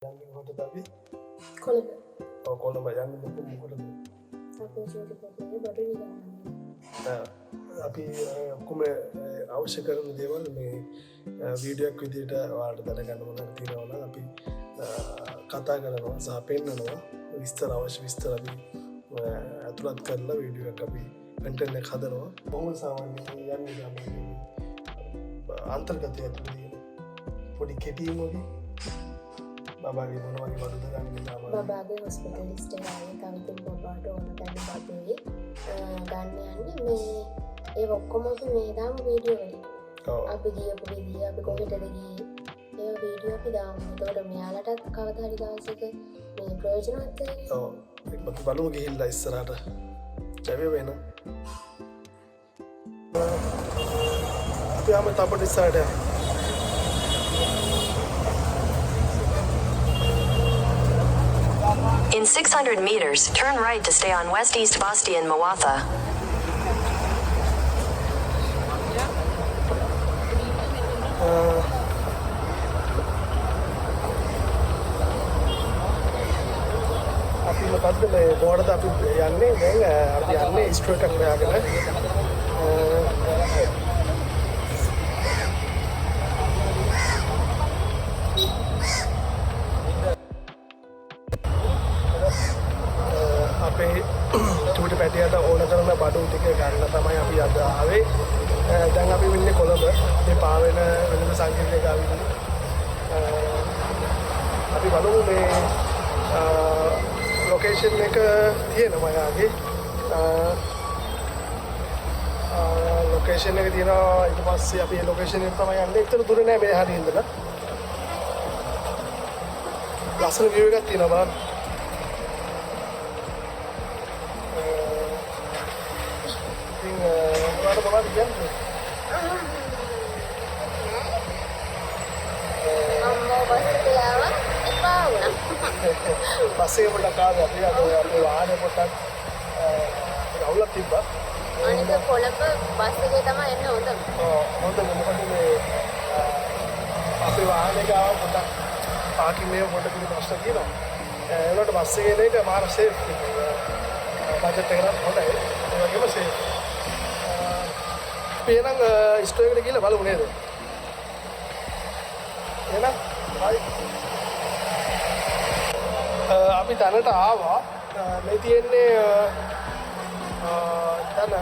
යන්නේ කොහොමද අපි කොළඹ. ඔව් කොළඹ යන්නේ මොකද අපේ ජෝලි කරන්නේ බඩු විගානන්නේ. අපි ඔක්කොම අවශ්‍ය කරන දේවල් මේ වීඩියෝ එකක් විදිහට ඔයාලට දැනගන්න ඕන තියෙනවා නම් අපි කතා කරනවා සහ පෙන්නනවා විස්තර අවශ්‍ය විස්තර අපි අතුලත් කරලා වීඩියෝ එකක් අපි කන්ටෙන්ට් එක හදනවා බොහොම සාමාන්‍ය යන්නේ අන්තර්ගතය ඇතුළේ පොඩි කෙටිම වගේ බාබාගේ මොන වගේ වඩුද ගන්න බාබාගේ හොස්පිටලිස්ට් එක ආවේ කවිතින් බබාට ඕන ගන්න බඩුවේ ගන්න යන්නේ මේ ඒ ඔක්කොම අපි මේ දාමු වීඩියෝ වලින් අපි ගියපු විදිය අපි කොහෙටද ගියේ ඒ වීඩියෝ අපි දාමු එතකොට මෙයාලටත් කවදා හරි දවසක මේ ප්‍රයෝජනවත් වෙයි ඔව් අපි බලමු ගිහිල්ලා ඉස්සරහට ජය වෙන අපි ආම තපට ඉස්සරහට In 600 meters, turn right to stay on West East Bastian Mawatha. අපි මොකද්ද මේ මොකටද අපි යන්නේ දැන් අපි යන්නේ ස්ට්‍රෝක් එකක් හොයාගෙන අපේ චූටි පැටියට ඕන කරන බඩු ටික ගන්න තමයි අපි අද ආවේ. දැන් අපි ඉන්නේ කොළඹ. මේ පාවෙන වෙළඳ සංකේතයක ආවින්නේ. අපි බලමු මේ ලොකේෂන් එක තියෙනවා යාගේ. ලොකේෂන් එක තියෙනවා ඊට පස්සේ අපි ලොකේෂන් එක තමයි යන්නේ. ඒතර දුර නෑ මේ හරිය ඉඳලා. ලස්සන view එකක් තියෙනවා බලන්න. Ada apa lagi kan? අම්මෝ බස් එක යාවා එපා වුණා. බස් එක පොඩ්ඩක් ආවා අපි අපේ වාහනේ පොඩ්ඩක් අවුලක් තිබ්බා. අනික කොළඹ බස් එකේ තමයි එන්න හොඳම. හොඳම මොකද මේ අපේ වාහනේ ගාව පොඩ්ඩක් පාකින් එක පොඩ්ඩක් ප්‍රශ්න තියෙනවා. ඒකට බස් එකේ එන එක මාර සේෆ් එක. බජට් එක නම් හොඳයි. ඒ වගේම සේෆ්. අපි එහෙනම් ස්ටෝ එකට ගිහලා බලමු නේද? එහෙනම් හරි. අපි තැනට ආවා. මේ තියෙන්නේ තන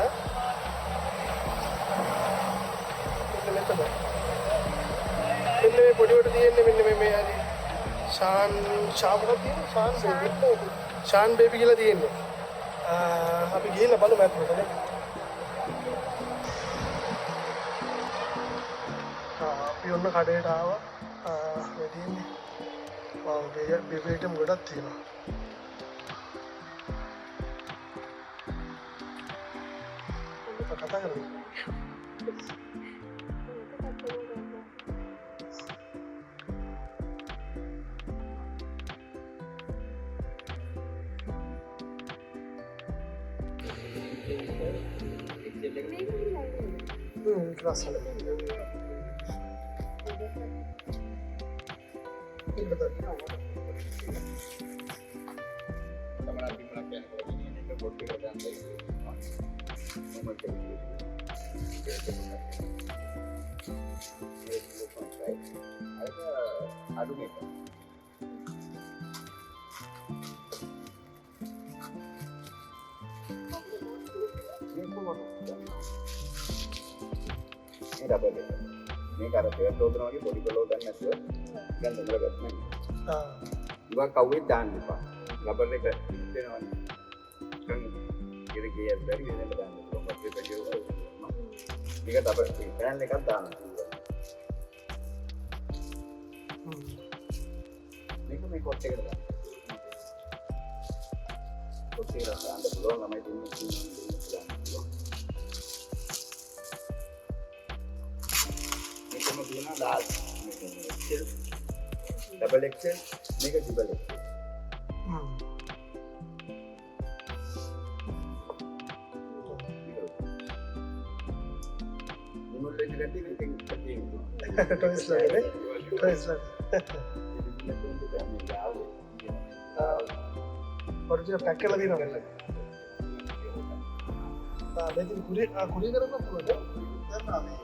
මෙන්න මෙතන. මෙන්න මේ පොඩිවට තියෙන්නේ මෙන්න මේ හරි ශාන් බේබි කියලා තියෙන්නේ. අපි ගිහිල්ලා බලමු අතට නේ. අපි ඔන්න කඩේට ආවා. මේ තියෙන්නේ බේබි අයිටම් ගොඩක් තියෙනවා. කතා කරමු. Kelas ini. Betul. Sama nanti melakukan kalau ini ke portal dan lain ada nih. Ini dapat ya. Ini karena dia loader lagi body loader nasi kan dengar kan. Gua kawin dan lupa. Rubber leg itu kan kira-kira dari ini kan lomba kita juga. Jika dapat kan leg kan dan. Ini kan ekor cekar kan. Kotir anda belum namanya ini. Ini last double XL, mega double XL. Ini mulai ganti nanti. Toys lagi. Original pack කරලා තියෙනවා. මේක කුරිය කරන්න පුළුවන්. කරනවා මේ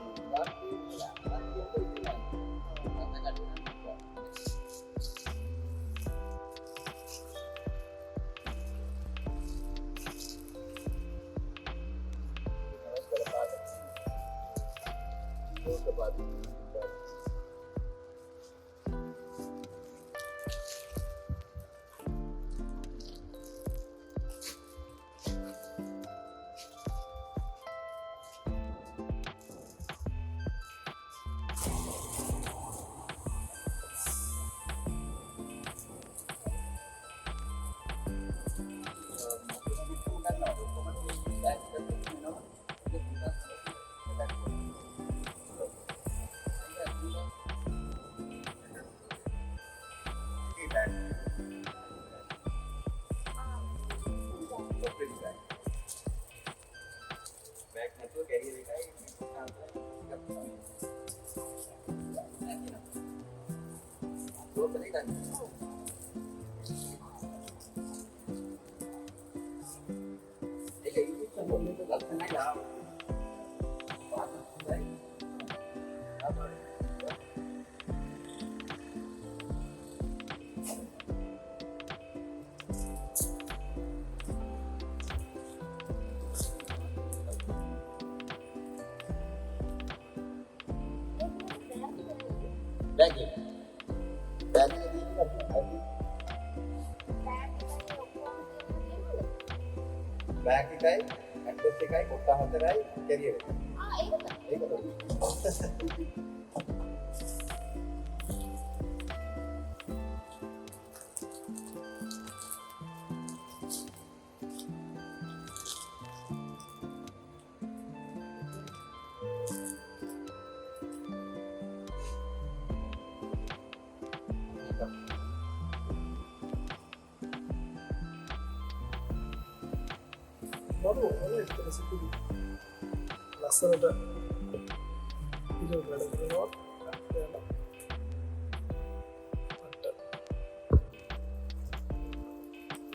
bag එකයි address එකයි කොට 4යි කැරියර් එක. ඒක තමයි. ලස්සනට ඉඩ වැඩ කරනවා.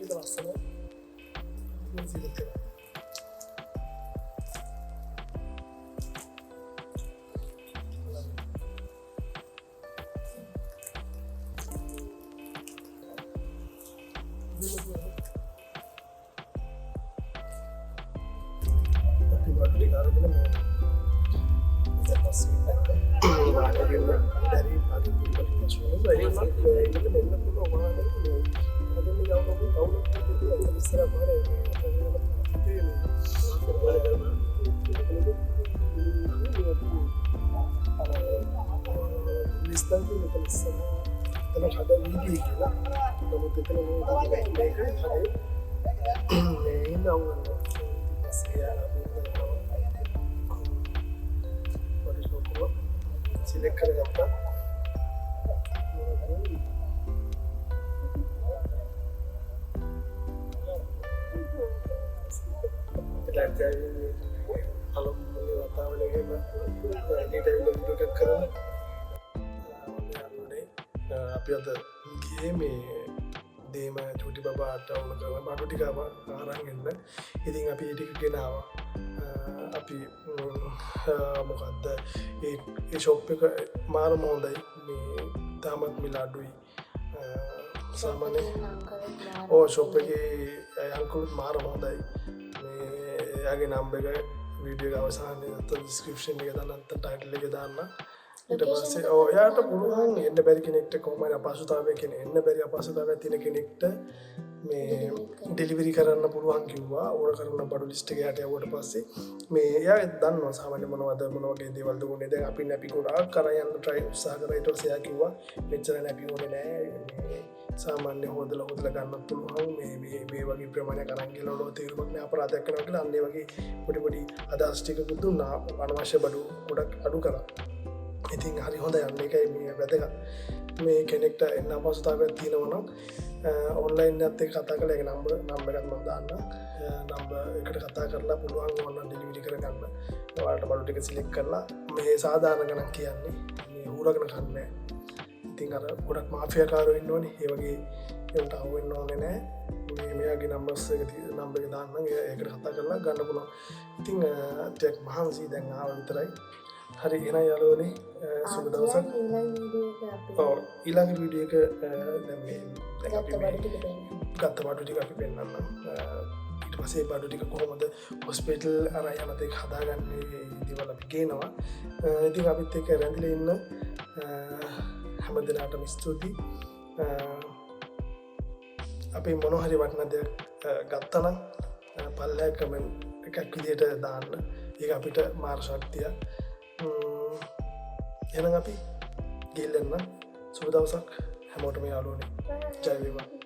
ඒක ලස්සන සිලෙක්ට් කරනවා. Select කරගත්තා. අපි අද ගියේ මේ දේම චුටි බබාට ඕන කරන බඩු ටික අරන් එන්න. ඉතින් අපි ඒ ටික ගෙනාවා. අපි මොකක්ද ඒ ෂොප් එක මාරම හොඳයි. මේ තාමත් මිල අඩුයි. සාමාන්‍ය ෂොප් එකේ අංකුලුත් මාරම හොඳයි. මේ එයාගේ නම්බර් එක වීඩියෝ එක අවසානයේ අත ඩිස්ක්‍රිප්ෂන් එකේ දාන්න ටයිටල් එකේ දාන්න. ඊට පස්සේ එයාට පුළුවන් එන්න බැරි කෙනෙක්ට කොහොමද අපහසුතාවය කියන්නේ එන්න බැරි අපහසුතාවයක් තියෙන කෙනෙක්ට මේ ඩෙලිවරි කරන්න පුළුවන් කිව්වා. ඕන කරන බඩු ලිස්ට් එක යට යවුවට පස්සේ මේ එයා දන්නවා සාමාන්‍ය මොන වගේ දේවල්ද ඕනේ. දැන් අපි නැපි ගොඩාක් කරා යන්න try උත්සාහ කරා. ඊට පස්සේ එයා කිව්වා මෙච්චර නැපි ඕනේ නෑ. සාමාන්‍ය හොදලා ගන්නත් පුළුවන්. මේ වගේ ප්‍රමාණයක් අරන් ගිහලා ඔලුව තීරුමක් නෑ අපරාධයක් කරනවා කියලා. අන්න ඒ වගේ පොඩි අදහස් ටිකකුත් දුන්නා. අනවශ්‍ය බඩු ගොඩක් අඩු කරා. ඉතින් හරි හොඳ යන්න එකයි මේ වැදගත්. මේ කෙනෙක්ට එන්න අපහසුතාවයක් තියෙනවා නම් ඔන්ලයින් එකත් එක්ක කතා කරලා ඒක නම්බර් එකක් මම දාන්න. නම්බර් එකට කතා කරලා පුළුවන් ඕන ඩෙලිවරි කරගන්න. ඔයාලට බඩු ටික සිලෙක්ට් කරලා මේ සාධාරණ ගණන් කියන්නේ මේ හුරගෙන ගන්න. ඉතින් අර ගොඩක් මාෆියකාරෝ ඉන්න ඕනේ ඒ වගේ ඒවට අහුවෙන්න ඕනේ නෑ මෙයාගේ නම්බර්ස් එක නම්බර් එක දාන්න ඒකට කතා කරලා ගන්න පුළුවන් ඉතින් ටිකක් මහන්සි දැන් ආව විතරයි හරි එහෙනම් යාළුවනේ සුබ දවසක් ඊළඟ වීඩියෝ එක දැන් මේ අපි මේ ගත්ත බඩු ටික අපි පෙන්නන්නම් ඊට පස්සේ බඩු ටික කොහොමද හොස්පිටල් අරන් යන තේ හදාගන්නේ දේවල් අපි ගේනවා ඉතින් අපිත් එක්ක රැඳිලා ඉන්න හැම දිනකටම ස්තුතියි අපි මොන හරි වටින දෙයක් ගත්තා නම් පල්ලෙහා කමෙන්ට් එකක් විදියට දාන්න ඒක අපිට මාර ශක්තිය එහෙනම් අපි ගිහින් සුබ දවසක් හැමෝටම යාළුවනේ ජය වේවා